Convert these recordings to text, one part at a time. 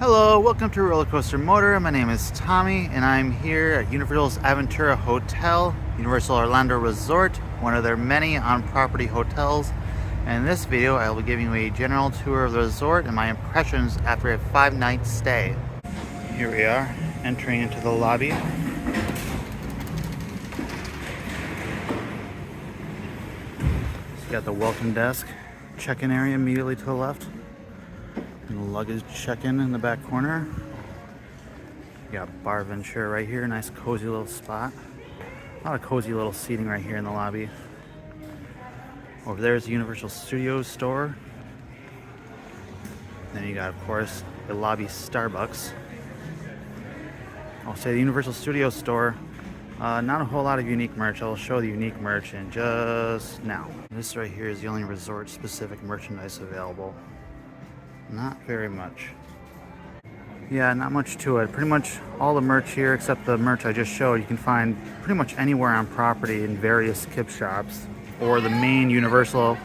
Hello, welcome to Roller Coaster Motor. My name is Tommy and I'm here at Universal's Aventura Hotel, Universal Orlando Resort, one of their many on-property hotels. And in this video, I will be giving you a general tour of the resort and my impressions after a 5-night stay. Here we are, entering into the lobby. So you got the welcome desk, check-in area immediately to the left. And luggage check-in in the back corner. You got bar Aventura right here, nice cozy little spot. A lot of cozy little seating right here in the lobby. Over there is the Universal Studios store. Then you got, of course, the lobby Starbucks. I'll say the Universal Studios store, not a whole lot of unique merch. I'll show the unique merch in just now. This right here is the only resort-specific merchandise available. Not very much. Yeah, not much to it. Pretty much all the merch here, except the merch I just showed, you can find pretty much anywhere on property in various gift shops, or the main Universal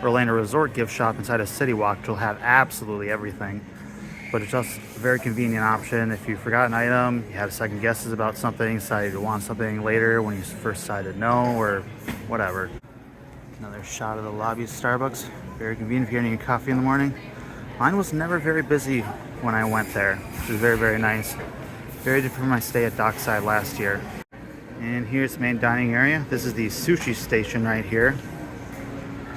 Orlando Resort gift shop inside of City Walk, which will have absolutely everything. But it's just a very convenient option. If you forgot an item, you have second guesses about something, decided you want something later when you first decided no, or whatever. Another shot of the lobby Starbucks. Very convenient if you're getting a coffee in the morning. Mine was never very busy when I went there, which was very, very nice. Very different from my stay at Dockside last year. And here's the main dining area. This is the sushi station right here.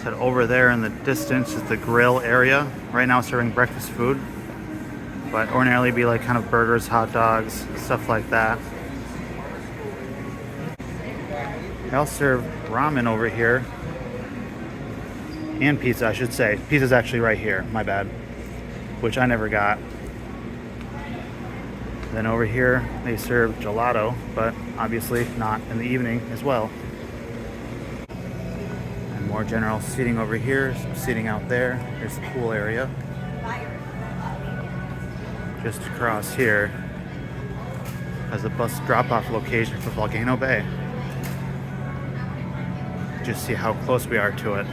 So over there in the distance is the grill area. Right now it's serving breakfast food, but ordinarily be like kind of burgers, hot dogs, stuff like that. They also serve ramen over here. And pizza, I should say. Pizza's actually right here, my bad. Which I never got. Then over here they serve gelato, but obviously not in the evening as well. And more general seating over here, some seating out there. There's the pool area. Just across here as a bus drop-off location for Volcano Bay. Just see how close we are to it.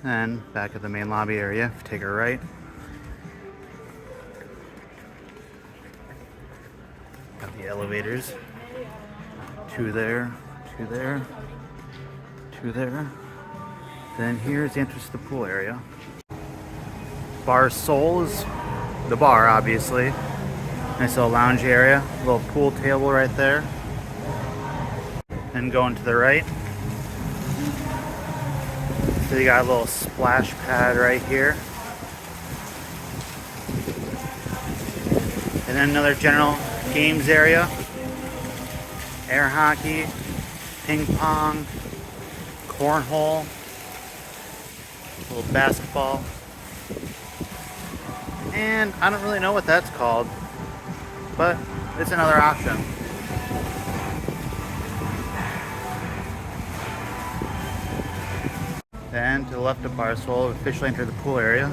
And back at the main lobby area, if you take a right, got the elevators. Two there, two there, two there. Then here's the entrance to the pool area. Bar Soul is the bar, obviously. Nice little lounge area, little pool table right there. Then going to the right. So you got a little splash pad right here. And then another general games area. Air hockey, ping pong, cornhole, a little basketball. And I don't really know what that's called, but it's another option. Then to the left of Bar Soul, we've officially entered the pool area.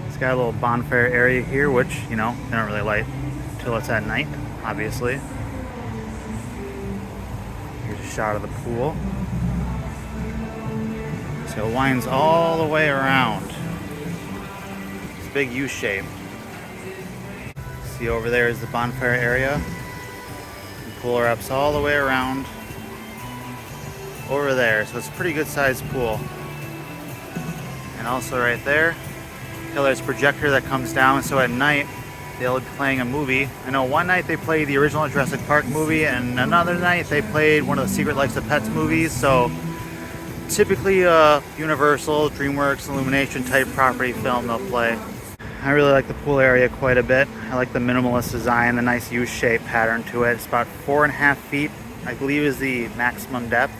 It's got a little bonfire area here, which, you know, they don't really light until it's at night, obviously. Here's a shot of the pool. So it winds all the way around. It's a big U shape. See over there is the bonfire area. The pool wraps all the way around over there, so it's a pretty good sized pool. And also right there, there's a projector that comes down, so at night they'll be playing a movie. I know one night they played the original Jurassic Park movie, and another night they played one of the Secret Life of Pets movies. So typically a Universal, DreamWorks, Illumination type property film they'll play. I really like the pool area quite a bit. I like the minimalist design, the nice U-shape pattern to it. It's about 4.5 feet, I believe, is the maximum depth.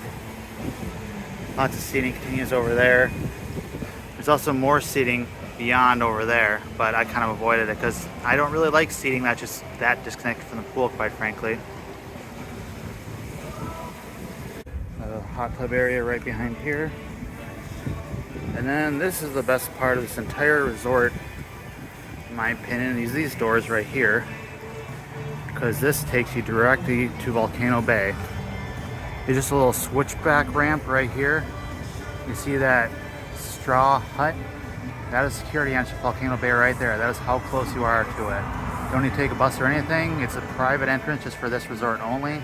Lots of seating continues over there. There's also more seating beyond over there, but I kind of avoided it because I don't really like seating that's just that disconnected from the pool, quite frankly. A hot tub area right behind here. And then this is the best part of this entire resort, in my opinion. These doors right here, because this takes you directly to Volcano Bay. There's just a little switchback ramp right here. You see that straw hut That is security entrance to Volcano Bay right there. That is how close you are to it. You don't need to take a bus or anything. It's a private entrance just for this resort only.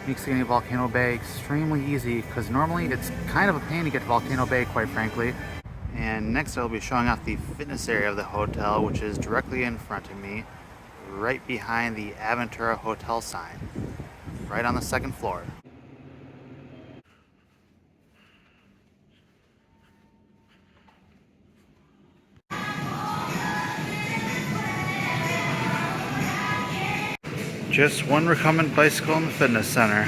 Makes getting to Volcano Bay extremely easy because normally it's kind of a pain to get to Volcano Bay, quite frankly. And next I'll be showing off the fitness area of the hotel, which is directly in front of me, right behind the Aventura hotel sign, right on the second floor. Just one recumbent bicycle in the fitness center.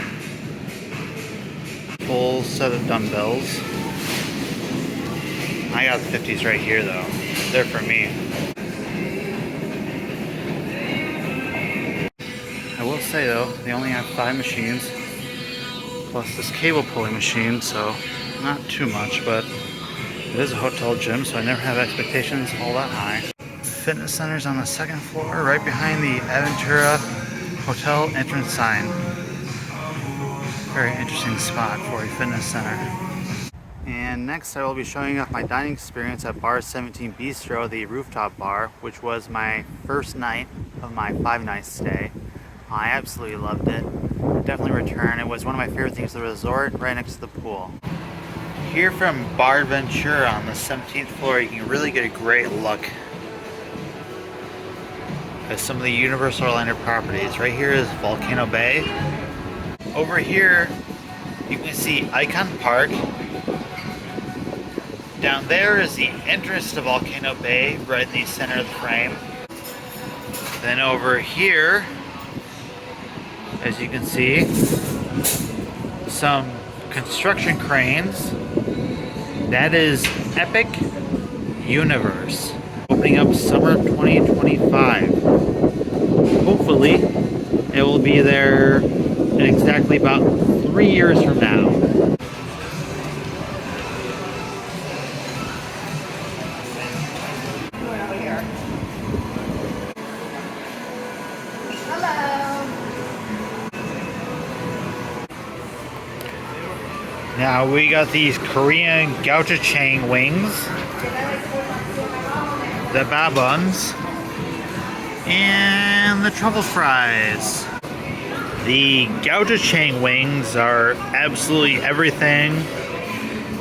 Full set of dumbbells. I got the 50s right here though. They're for me. I will say though, they only have 5 machines. Plus this cable pulling machine, so not too much, but it is a hotel gym, so I never have expectations all that high. The fitness center's on the second floor, right behind the Aventura hotel entrance sign. Very interesting spot for a fitness center. And next I will be showing off my dining experience at Bar 17 Bistro, the rooftop bar, which was my first night of my 5-night stay. I absolutely loved it. Definitely return. It was one of my favorite things of the resort, right next to the pool. Here from Bar Aventura on the 17th floor, you can really get a great look at some of the Universal Orlando properties. Right here is Volcano Bay. Over here, you can see Icon Park. Down there is the entrance to Volcano Bay, right in the center of the frame. Then over here, as you can see, some construction cranes. That is Epic Universe, opening up summer 2025. Hopefully, it will be there in exactly about 3 years from now. Now we got these Korean gochujang wings, the babuns, and the truffle fries. The gochujang wings are absolutely everything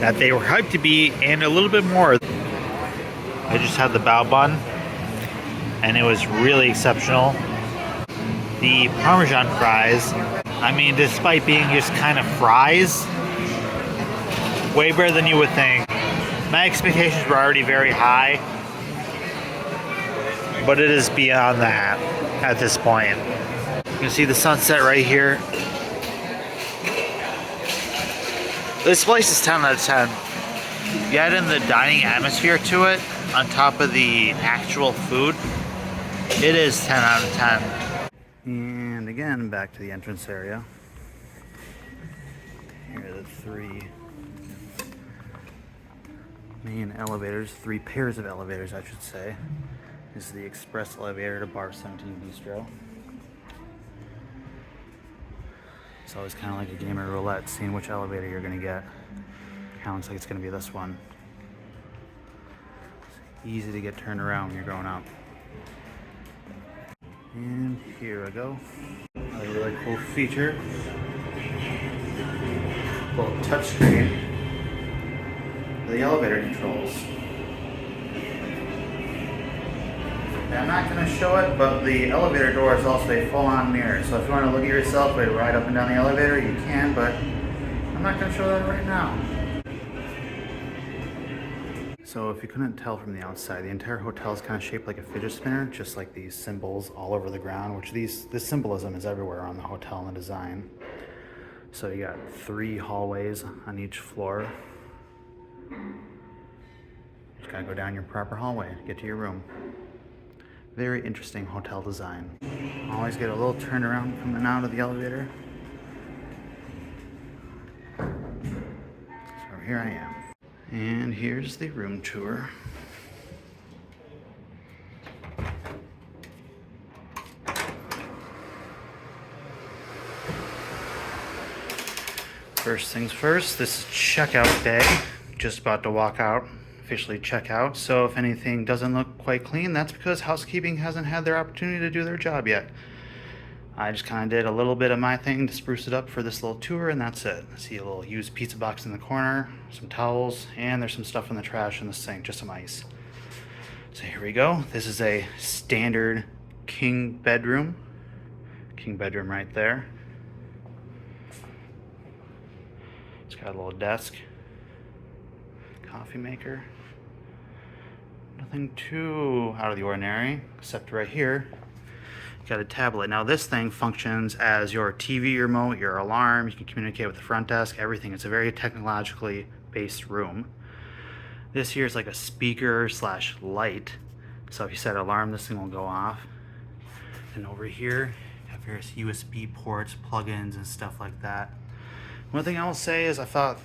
that they were hyped to be and a little bit more. I just had the bao bun and it was really exceptional. The Parmesan fries, I mean, despite being just kind of fries, way better than you would think. My expectations were already very high, but it is beyond that at this point. You can see the sunset right here. This place is 10 out of 10. You add in the dining atmosphere to it, on top of the actual food, it is 10 out of 10. And again, back to the entrance area. Here are the 3 main elevators, 3 pairs of elevators, I should say. This is the express elevator to Bar 17 Bistro. It's always kind of like a game of roulette, seeing which elevator you're going to get. Kind of looks like it's going to be this one. It's easy to get turned around when you're going up. And here we go. A really cool feature. Little touchscreen. The elevator controls. Now, I'm not going to show it, but the elevator door is also a full-on mirror. So if you want to look at yourself while you ride up and down the elevator, you can, but I'm not going to show that right now. So if you couldn't tell from the outside, the entire hotel is kind of shaped like a fidget spinner, just like these symbols all over the ground, which this symbolism is everywhere on the hotel and the design. So you got 3 hallways on each floor. Just gotta go down your proper hallway to get to your room. Very interesting hotel design. Always get a little turnaround coming out of the elevator. So here I am. And here's the room tour. First things first, this is checkout day. Just about to walk out. officially check out. So if anything doesn't look quite clean, that's because housekeeping hasn't had their opportunity to do their job yet. I just kind of did a little bit of my thing to spruce it up for this little tour, and that's it. See a little used pizza box in the corner, some towels, and there's some stuff in the trash in the sink, just some ice. So here we go. This is a standard king bedroom. King bedroom right there. It's got a little desk, coffee maker. Nothing too out of the ordinary, except right here, you got a tablet. Now this thing functions as your TV remote, your alarm, you can communicate with the front desk, everything. It's a very technologically based room. This here is like a speaker slash light. So if you set an alarm, this thing will go off. And over here, you have various USB ports, plugins, and stuff like that. One thing I will say is I thought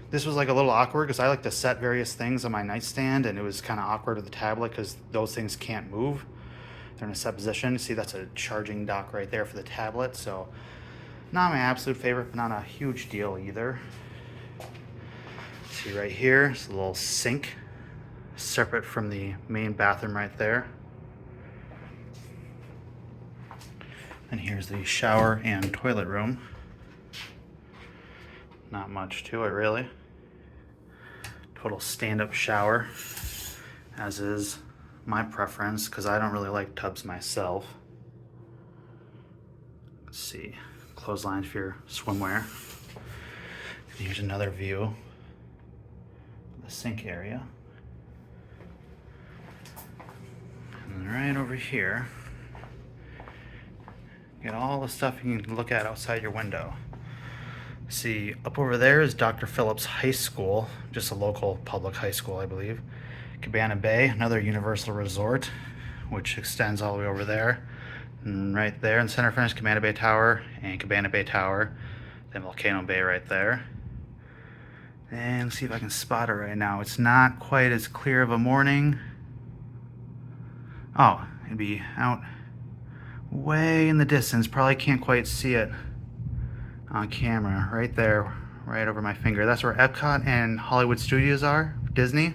this was like a little awkward because I like to set various things on my nightstand, and it was kind of awkward with the tablet because those things can't move. They're in a set position. See, that's a charging dock right there for the tablet. So not my absolute favorite, but not a huge deal either. See right here, it's a little sink, separate from the main bathroom right there. And here's the shower and toilet room. Not much to it really. Total stand-up shower, as is my preference because I don't really like tubs myself. Let's see, clotheslines for your swimwear. And here's another view of the sink area. And right over here, you got all the stuff you can look at outside your window. See, up over there is Dr. Phillips High School, just a local public high school, I believe. Cabana Bay, another Universal resort, which extends all the way over there. And right there in center front is Cabana Bay Tower and Cabana Bay Tower. Then Volcano Bay right there. And let's see if I can spot it right now. It's not quite as clear of a morning. Oh, it'd be out way in the distance. Probably can't quite see it on camera. Right there, right over my finger. That's where Epcot and Hollywood Studios are, Disney.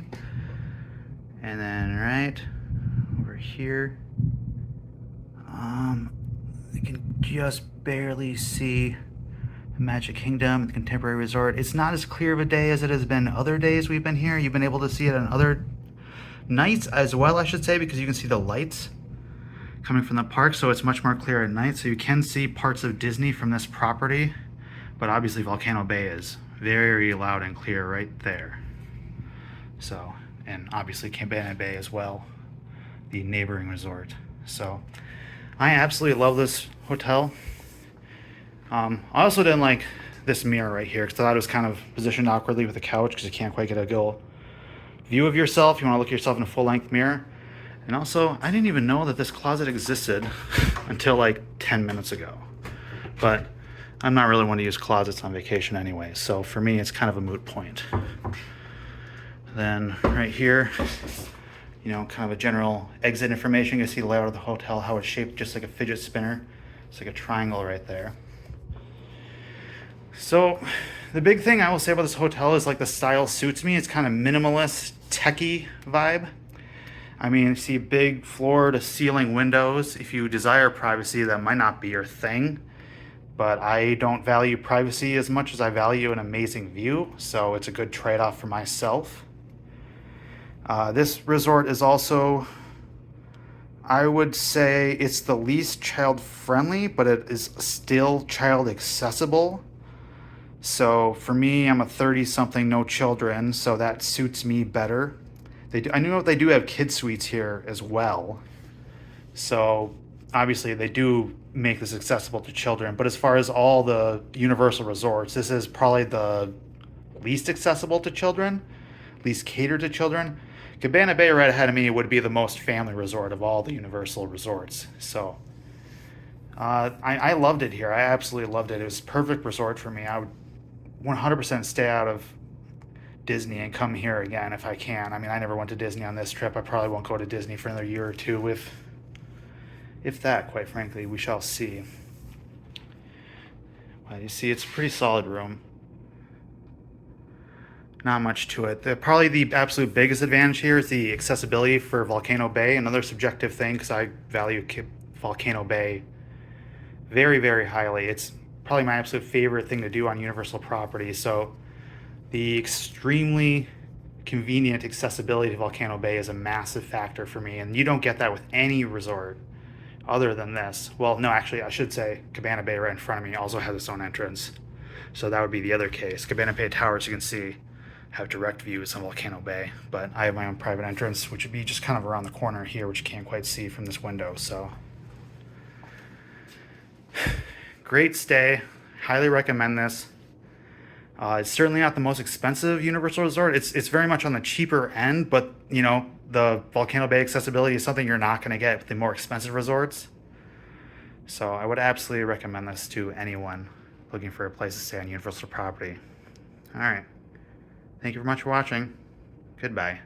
And then right over here, you can just barely see Magic Kingdom, the Contemporary Resort. It's not as clear of a day as it has been other days we've been here. You've been able to see it on other nights as well, I should say, because you can see the lights coming from the park, so it's much more clear at night. So you can see parts of Disney from this property, but obviously Volcano Bay is very loud and clear right there. So, and obviously Cabana Bay as well, the neighboring resort. So I absolutely love this hotel. I also didn't like this mirror right here because I thought it was kind of positioned awkwardly with the couch because you can't quite get a good view of yourself. You want to look at yourself in a full-length mirror. And also, I didn't even know that this closet existed until like 10 minutes ago. But I'm not really one to use closets on vacation anyway, so for me it's kind of a moot point. Then right here, you know, kind of a general exit information. You can see the layout of the hotel, how it's shaped just like a fidget spinner. It's like a triangle right there. So the big thing I will say about this hotel is like the style suits me. It's kind of minimalist, techie vibe. I mean, you see big floor to ceiling windows. If you desire privacy, that might not be your thing, but I don't value privacy as much as I value an amazing view, so it's a good trade-off for myself. This resort is also, I would say it's the least child-friendly, but it is still child-accessible. So for me, I'm a 30-something, no children, so that suits me better. I know they do have kid suites here as well. So obviously they do make this accessible to children, but as far as all the Universal resorts, this is probably the least accessible to children, least catered to children. Cabana Bay right ahead of me would be the most family resort of all the Universal resorts. So I loved it here. I absolutely loved it. It was a perfect resort for me. I would 100% stay out of Disney and come here again if I can. I mean, I never went to Disney on this trip. I probably won't go to Disney for another year or two, if that, quite frankly. We shall see. Well, you see, it's a pretty solid room. Not much to it. Probably the absolute biggest advantage here is the accessibility for Volcano Bay. Another subjective thing, because I value Volcano Bay very, very highly. It's probably my absolute favorite thing to do on Universal property. So the extremely convenient accessibility to Volcano Bay is a massive factor for me, and you don't get that with any resort other than this. Well, no, actually, I should say Cabana Bay right in front of me also has its own entrance. So that would be the other case. Cabana Bay Towers, you can see, have direct views on Volcano Bay, but I have my own private entrance, which would be just kind of around the corner here, which you can't quite see from this window. So great stay. Highly recommend this. It's certainly not the most expensive Universal resort. It's very much on the cheaper end, but you know, the Volcano Bay accessibility is something you're not going to get with the more expensive resorts. So I would absolutely recommend this to anyone looking for a place to stay on Universal property. All right. Thank you very much for watching. Goodbye.